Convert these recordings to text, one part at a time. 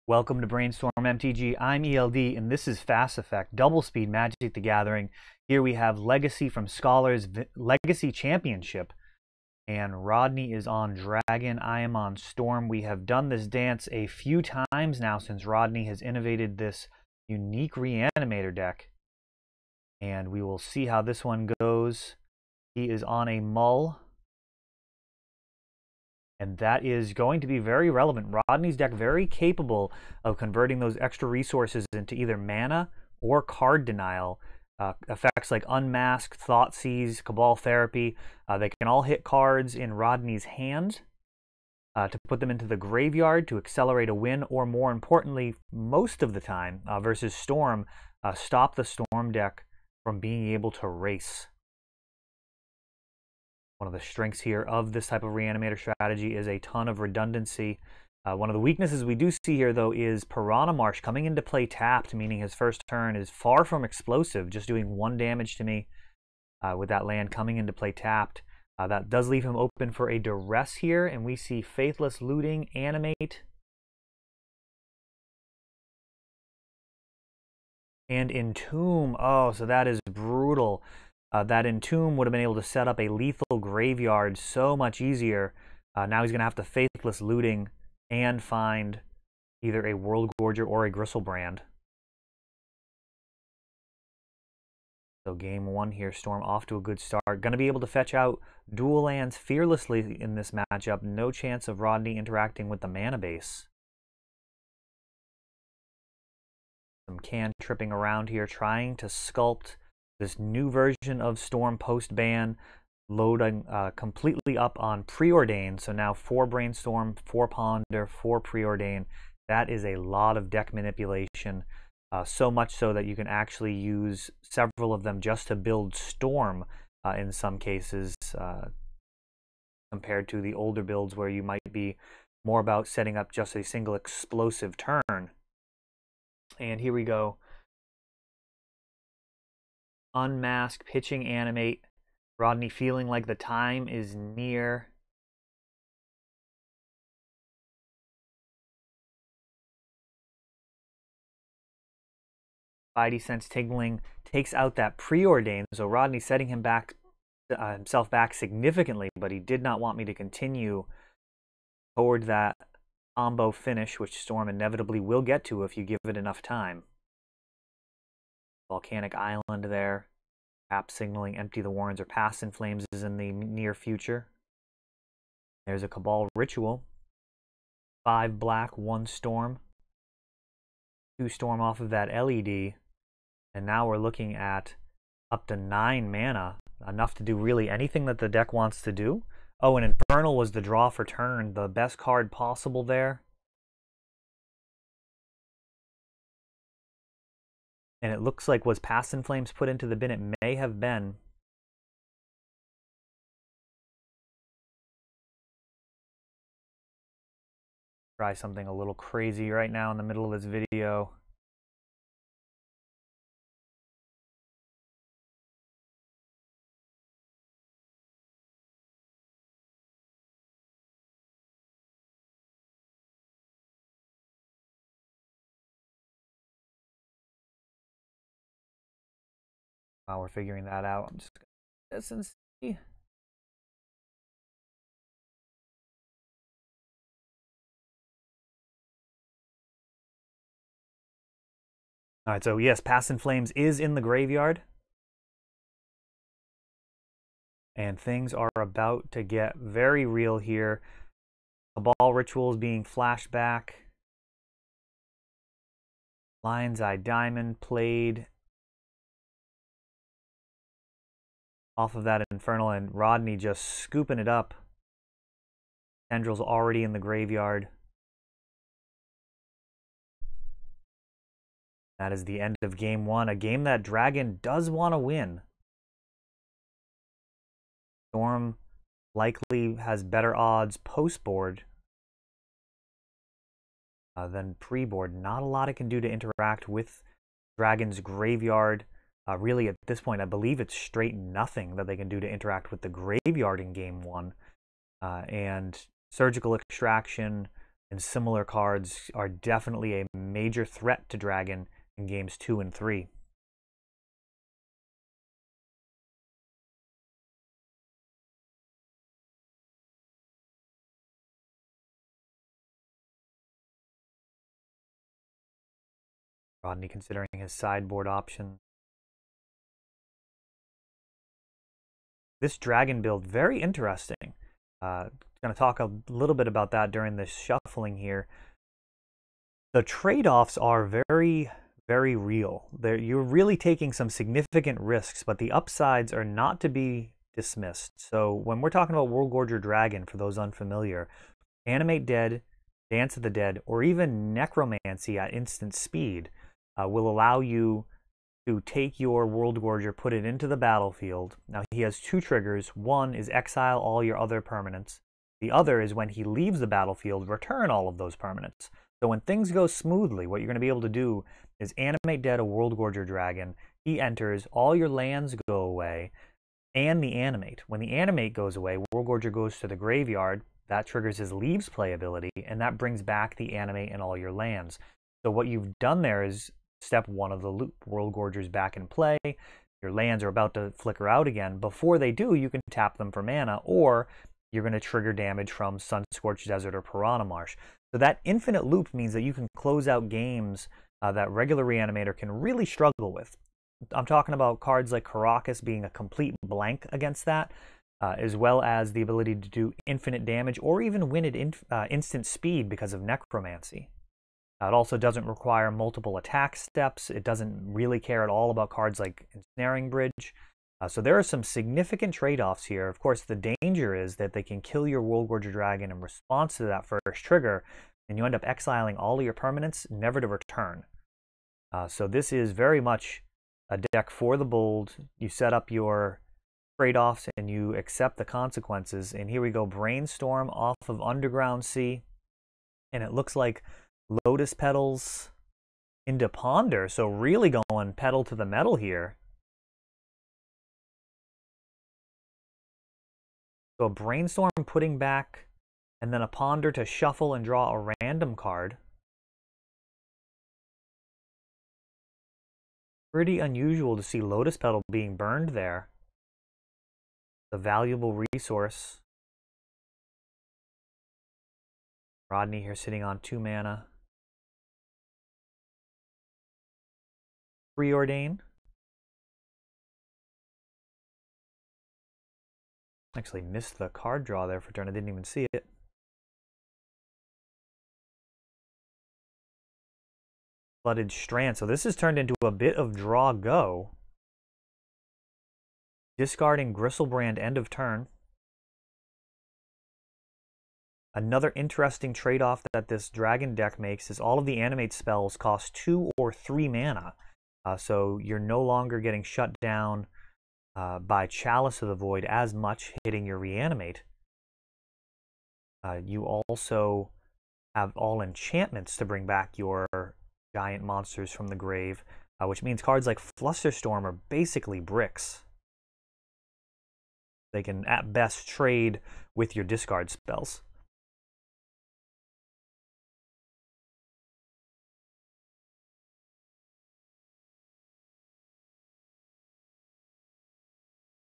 Welcome to Brainstorm MTG. I'm ELD, and this is Fast Effect, Double Speed Magic the Gathering. Here we have Legacy from Scholars, Legacy Championship. And Rodney is on Dragon, I am on Storm. We have done this dance a few times now since Rodney has innovated this unique Reanimator deck. And we will see how this one goes. He is on a Mull. And that is going to be very relevant. Rodney's deck very capable of converting those extra resources into either mana or card denial. Effects like Unmasked, Thoughtseize, Cabal Therapy, they can all hit cards in Rodney's hand to put them into the graveyard to accelerate a win, or more importantly, most of the time, versus Storm, stop the Storm deck from being able to race. One of the strengths here of this type of Reanimator strategy is a ton of redundancy. One of the weaknesses we do see here, though, is Piranha Marsh coming into play tapped, meaning his first turn is far from explosive, just doing 1 damage to me with that land coming into play tapped. That does leave him open for a Duress here, and we see Faithless Looting, Animate, and Entomb. Oh, so that is brutal. That Entomb would have been able to set up a lethal graveyard so much easier. Now he's going to have to Faithless Looting and find either a World Gorger or a Gristlebrand. So game 1 here, Storm off to a good start. Going to be able to fetch out dual lands fearlessly in this matchup. No chance of Rodney interacting with the mana base. Some cantripping around here, trying to sculpt this new version of Storm post-ban, loading completely up on Preordain. So now 4 Brainstorm, 4 Ponder, 4 Preordain. That is a lot of deck manipulation. So much so that you can actually use several of them just to build Storm in some cases, compared to the older builds where you might be more about setting up just a single explosive turn. And here we go. Unmask, pitching Animate. Rodney feeling like the time is near. Spidey Sense Tingling takes out that Preordain, so Rodney setting him back, himself back significantly, but he did not want me to continue toward that combo finish, which Storm inevitably will get to if you give it enough time. Volcanic Island there. Perhaps signaling Empty the Warrens or Pass in Flames is in the near future. There's a Cabal Ritual. 5 black, 1 Storm. 2 Storm off of that LED. And now we're looking at up to 9 mana. Enough to do really anything that the deck wants to do. Oh, and Infernal was the draw for turn. The best card possible there. And it looks like was Pass in Flames put into the bin? It may have been. Try something a little crazy right now in the middle of this video. While we're figuring that out, I'm just going to do this and see. All right, so yes, Pass in Flames is in the graveyard. And things are about to get very real here. Cabal Rituals being flashed back. Lion's Eye Diamond played off of that Infernal, and Rodney just scooping it up. Tendrils already in the graveyard. That is the end of game 1, a game that Dragon does want to win. Storm likely has better odds post-board than pre-board. Not a lot it can do to interact with Dragon's graveyard. Really, at this point, I believe it's straight nothing that they can do to interact with the graveyard in game 1. And Surgical Extraction and similar cards are definitely a major threat to Dragon in games 2 and 3. Rodney considering his sideboard options. This Dragon build, very interesting. Going to talk a little bit about that during the shuffling here. The trade-offs are very, very real. You're really taking some significant risks, but the upsides are not to be dismissed. So when we're talking about Worldgorger Dragon, for those unfamiliar, Animate Dead, Dance of the Dead, or even Necromancy at instant speed will allow you to take your Worldgorger, put it into the battlefield. Now he has two triggers. One is exile all your other permanents. The other is when he leaves the battlefield, return all of those permanents. So when things go smoothly, what you're going to be able to do is Animate Dead a Worldgorger Dragon. He enters, all your lands go away, and the Animate. When the Animate goes away, Worldgorger goes to the graveyard. That triggers his Leaves playability, and that brings back the Animate and all your lands. So what you've done there is step one of the loop. Worldgorger's back in play. Your lands are about to flicker out again. Before they do, you can tap them for mana, or you're going to trigger damage from Sunscorched Desert or Piranha Marsh. So that infinite loop means that you can close out games that regular Reanimator can really struggle with. I'm talking about cards like Karakas being a complete blank against that, as well as the ability to do infinite damage or even win at instant speed because of Necromancy. It also doesn't require multiple attack steps. It doesn't really care at all about cards like Ensnaring Bridge. So there are some significant trade-offs here. Of course, the danger is that they can kill your Worldgorger Dragon in response to that first trigger, and you end up exiling all of your permanents, never to return. So this is very much a deck for the bold. You set up your trade-offs and you accept the consequences. And here we go, Brainstorm off of Underground Sea. And it looks like Lotus Petals into Ponder. So really going pedal to the metal here. So a Brainstorm putting back, and then a Ponder to shuffle and draw a random card. Pretty unusual to see Lotus Petal being burned there. A valuable resource. Rodney here sitting on 2 mana. Preordain. Actually missed the card draw there for turn. I didn't even see it. Flooded Strand. So this has turned into a bit of draw go. Discarding Gristlebrand end of turn. Another interesting trade-off that this Dragon deck makes is all of the Animate spells cost 2 or 3 mana. So you're no longer getting shut down by Chalice of the Void as much, hitting your Reanimate. You also have all enchantments to bring back your giant monsters from the grave, which means cards like Flusterstorm are basically bricks. They can at best trade with your discard spells.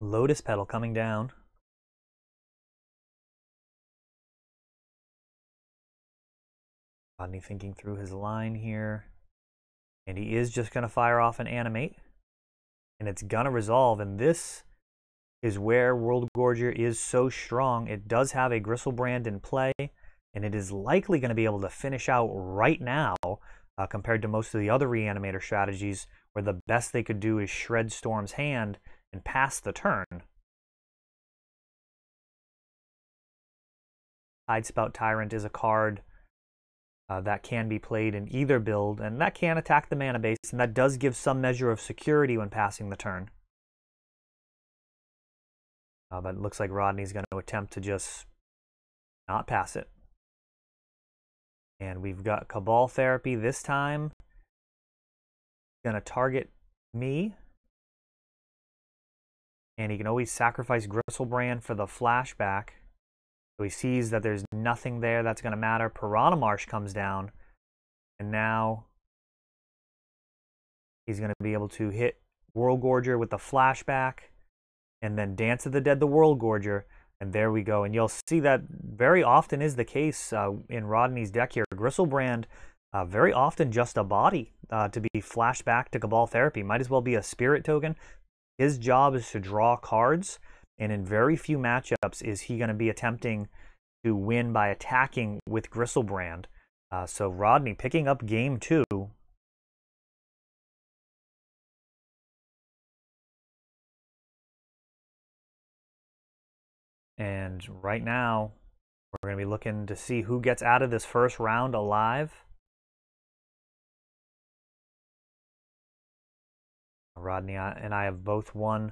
Lotus Petal coming down. Rodney thinking through his line here. And he is just going to fire off an Animate. And it's going to resolve. And this is where Worldgorger is so strong. It does have a Gristlebrand in play. And it is likely going to be able to finish out right now compared to most of the other Reanimator strategies where the best they could do is shred Storm's hand and pass the turn. Tidespout Tyrant is a card that can be played in either build, and that can attack the mana base, and that does give some measure of security when passing the turn. But it looks like Rodney's going to attempt to just not pass it. And we've got Cabal Therapy this time. Going to target me. And he can always sacrifice Gristlebrand for the flashback. So So he sees that there's nothing there that's going to matter. Piranha Marsh comes down, and now he's going to be able to hit World Gorger with the flashback, and then Dance of the Dead, the World Gorger, and there we go. And you'll see that very often is the case in Rodney's deck here. Gristlebrand, very often just a body to be flashed back to Cabal Therapy. Might as well be a spirit token. His job is to draw cards, and in very few matchups is he going to be attempting to win by attacking with Gristlebrand. So Rodney picking up game 2. And right now, we're going to be looking to see who gets out of this first round alive. Rodney and I have both won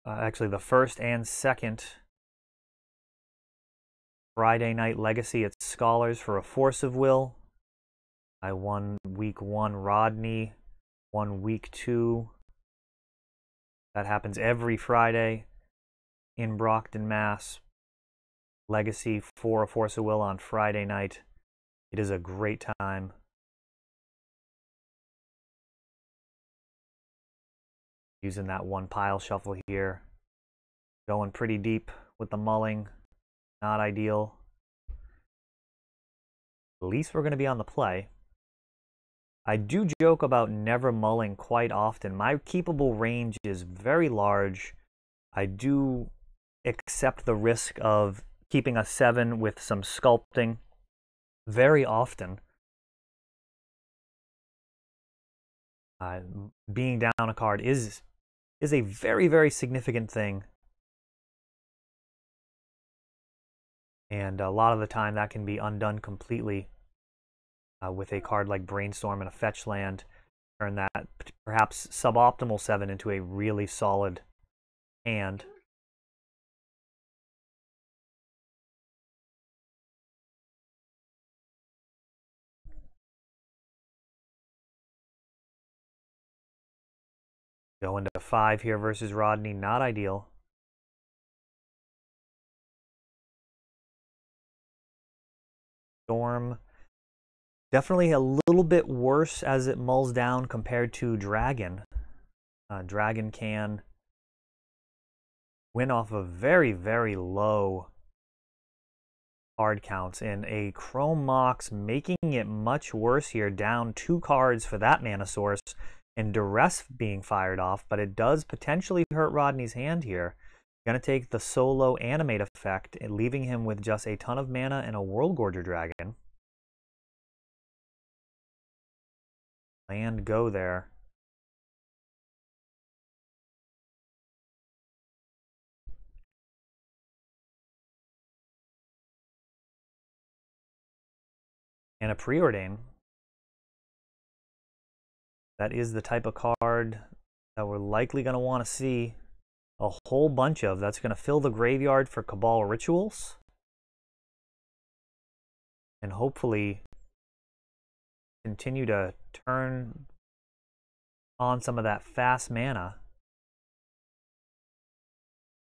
actually the first and second Friday Night Legacy at Scholars for a Force of Will. I won week 1. Rodney won week 2. That happens every Friday in Brockton, Mass. Legacy for a Force of Will on Friday night. It is a great time. Using that one pile shuffle here. Going pretty deep with the mulling. Not ideal. At least we're going to be on the play. I do joke about never mulling quite often. My keepable range is very large. I do accept the risk of keeping a 7 with some sculpting very often. Being down a card is a very, very significant thing. And a lot of the time that can be undone completely with a card like Brainstorm and a fetch land. Turn that perhaps suboptimal 7 into a really solid hand. Going to 5 here versus Rodney, not ideal. Storm, definitely a little bit worse as it mulls down compared to Dragon. Dragon can win off of very, very low card counts, and a Chrome Mox making it much worse here, down 2 cards for that mana source, and Duress being fired off, but it does potentially hurt Rodney's hand here. Going to take the solo animate effect, and leaving him with just a ton of mana and a World Gorger Dragon. Land go there. And a Preordain. That is the type of card that we're likely going to want to see a whole bunch of. That's going to fill the graveyard for Cabal Rituals. And hopefully continue to turn on some of that fast mana.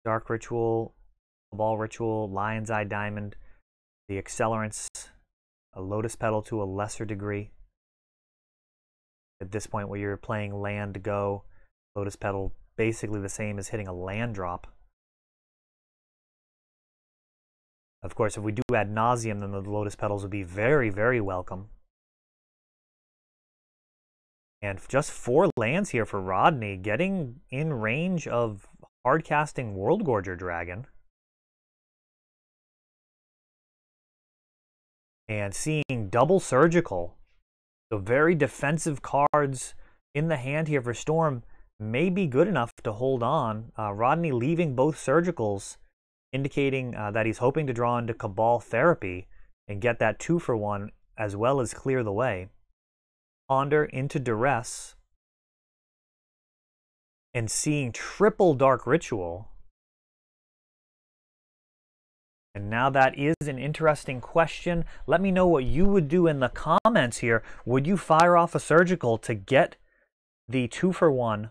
Dark Ritual, Cabal Ritual, Lion's Eye Diamond, the Accelerants, a Lotus Petal to a lesser degree. At this point where you're playing land go, Lotus Petal basically the same as hitting a land drop. Of course, if we do Ad Nauseam, then the Lotus Petals would be very, very welcome. And just 4 lands here for Rodney, getting in range of hard-casting World Gorger Dragon. And seeing double Surgical. So very defensive cards in the hand here for Storm may be good enough to hold on. Rodney leaving both Surgicals, indicating that he's hoping to draw into Cabal Therapy and get that 2-for-1 as well as clear the way. Ponder into Duress. And seeing triple Dark Ritual. And now that is an interesting question. Let me know what you would do in the comments here. Would you fire off a Surgical to get the 2-for-1,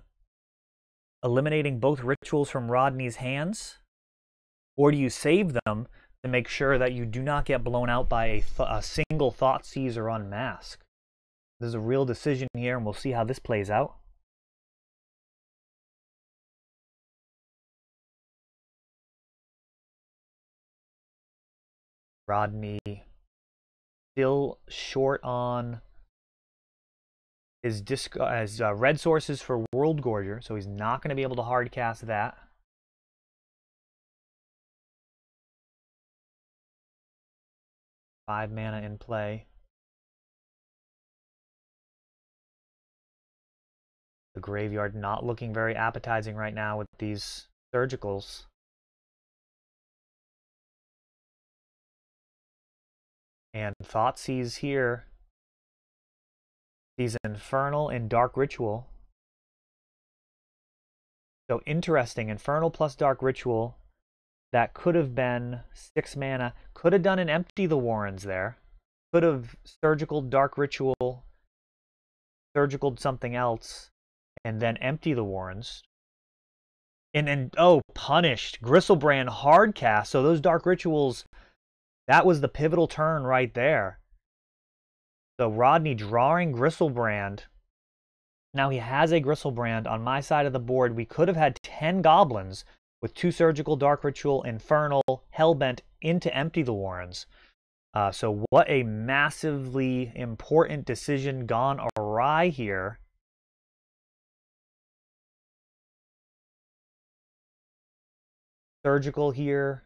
eliminating both rituals from Rodney's hands? Or do you save them to make sure that you do not get blown out by a single Thoughtseize or Unmask? There's a real decision here, and we'll see how this plays out. Rodney still short on his red sources for World Gorger, so he's not going to be able to hard cast that. Five mana in play. The graveyard not looking very appetizing right now with these surgicals. And Thoughtseize here. He's Infernal and Dark Ritual. So interesting, Infernal plus Dark Ritual. That could have been 6 mana. Could have done an Empty the Warrens there. Could have Surgical Dark Ritual, Surgicaled something else, and then Empty the Warrens. And oh, punished. Gristlebrand hard cast. So those Dark Rituals, that was the pivotal turn right there. So Rodney drawing Gristlebrand. Now he has a Gristlebrand on my side of the board. We could have had 10 goblins with 2 Surgical, Dark Ritual, Infernal, Hellbent into Empty the Warrens. So what a massively important decision gone awry here. Surgical here.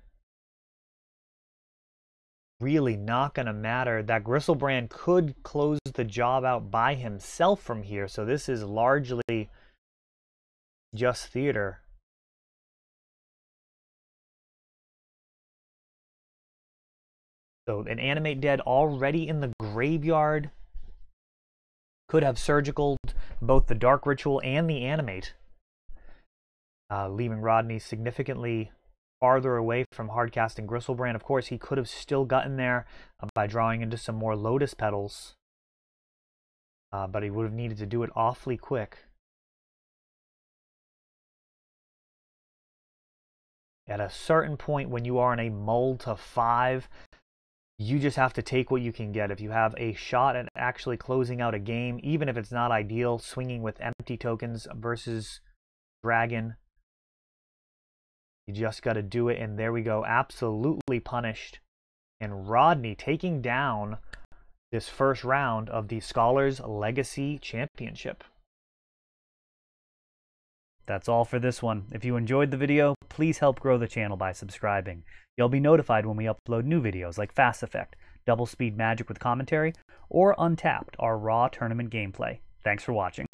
Really not going to matter. That Gristlebrand could close the job out by himself from here. So this is largely just theater. So an Animate Dead already in the graveyard. Could have surgicaled both the Dark Ritual and the Animate. Leaving Rodney significantly farther away from hardcasting Gristlebrand. Of course, he could have still gotten there by drawing into some more Lotus Petals. But he would have needed to do it awfully quick. At a certain point, when you are in a mull to 5, you just have to take what you can get. If you have a shot at actually closing out a game, even if it's not ideal, swinging with empty tokens versus Dragon, you just got to do it. And there we go. Absolutely punished. And Rodney taking down this first round of the Scholars Legacy Championship. That's all for this one. If you enjoyed the video, please help grow the channel by subscribing. You'll be notified when we upload new videos like Fast Effect, Double Speed Magic with commentary, or Untapped, our raw tournament gameplay. Thanks for watching.